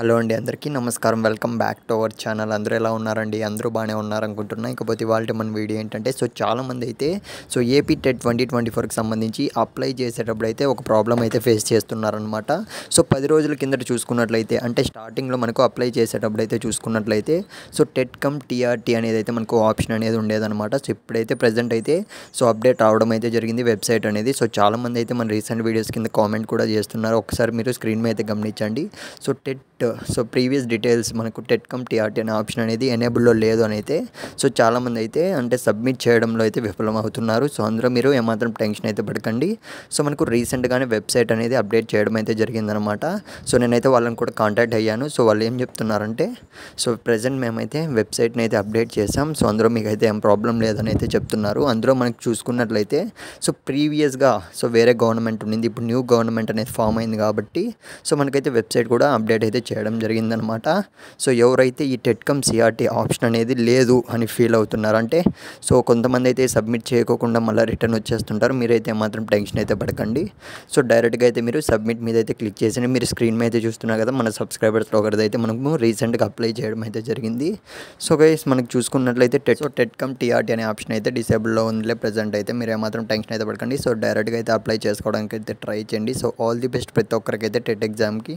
Hello అండి, అందరికీ నమస్కారం. Welcome back to our channel. అందరూ ఎలా ఉన్నారండి? అందరూ బాగానే ఉన్నారనుకుంటున్నా. ఇకపోతే ఇవాల్టి మన వీడియో ఏంటంటే, చాలామంది అయితే ఏపీ టెట్ 2024కి సంబంధించి అప్లై చేసేటప్పుడు అయితే ఒక ప్రాబ్లం అయితే ఫేస్ చేస్తున్నారనమాట. 10 రోజుల కిందట చూసుకున్నట్లయితే, అంటే స్టార్టింగ్లో మనకు అప్లై చేసేటప్పుడు అయితే చూసుకున్నట్లయితే టెట్ కమ్ టీఆర్టీ అనేది అయితే మనకు ఆప్షన్ అనేది ఉండేదన్నమాట. ఇప్పుడైతే ప్రజెంట్ అయితే అప్డేట్ అవడం అయితే జరిగింది వెబ్సైట్ అనేది. చాలామంది అయితే మన రీసెంట్ వీడియోస్ కింద కామెంట్ కూడా చేస్తున్నారు. ఒకసారి మీరు స్క్రీన్ మీద అయితే గమనించండి. టెట్ ప్రీవియస్ డీటెయిల్స్ మనకు టెట్ కమ్ టీఆర్టీ అనే ఆప్షన్ అనేది ఎనేబుల్లో లేదు అని అయితే చాలామంది అయితే అంటే సబ్మిట్ చేయడంలో అయితే విఫలమవుతున్నారు. అందులో మీరు ఏమాత్రం టెన్షన్ అయితే పడకండి. మనకు రీసెంట్గానే వెబ్సైట్ అనేది అప్డేట్ చేయడం అయితే జరిగిందనమాట. నేనైతే వాళ్ళని కూడా కాంటాక్ట్ అయ్యాను. వాళ్ళు ఏం చెప్తున్నారంటే ప్రజెంట్ మేమైతే వెబ్సైట్ని అయితే అప్డేట్ చేసాం. అందులో మీకు అయితే ఏం ప్రాబ్లం లేదని అయితే చెప్తున్నారు. అందులో మనకు చూసుకున్నట్లయితే ప్రీవియస్గా వేరే గవర్నమెంట్ ఉండింది, ఇప్పుడు న్యూ గవర్నమెంట్ అనేది ఫామ్ అయింది కాబట్టి మనకైతే వెబ్సైట్ కూడా అప్డేట్ అయితే చేయడం జరిగిందనమాట. ఎవరైతే ఈ టెట్ కమ్ సిఆర్టీ ఆప్షన్ అనేది లేదు అని ఫీల్ అవుతున్నారు అంటే కొంతమంది అయితే సబ్మిట్ చేయకోకుండా మళ్ళీ రిటర్న్ వచ్చేస్తుంటారు. మీరైతే మాత్రం టెన్షన్ అయితే పడకండి. డైరెక్ట్గా అయితే మీరు సబ్మిట్ మీద అయితే క్లిక్ చేసి మీరు స్క్రీన్ మీద అయితే చూస్తున్నారు కదా, మన సబ్స్క్రైబర్స్లో ఒకరిది అయితే మనము రీసెంట్గా అప్లై చేయడం అయితే జరిగింది. గైస్ మనకు చూసుకున్నట్లయితే టెట్ కమ్ టీఆర్టీ అనే ఆప్షన్ అయితే డిసేబుల్లో ఉందిలే ప్రజెంట్ అయితే. మీరు ఏమాత్రం టెన్షన్ అయితే పడకండి. డైరెక్ట్గా అయితే అప్లై చేసుకోవడానికి అయితే ట్రై చేయండి. ఆల్ ది బెస్ట్ ప్రతి ఒక్కరికైతే టెట్ ఎగ్జామ్కి.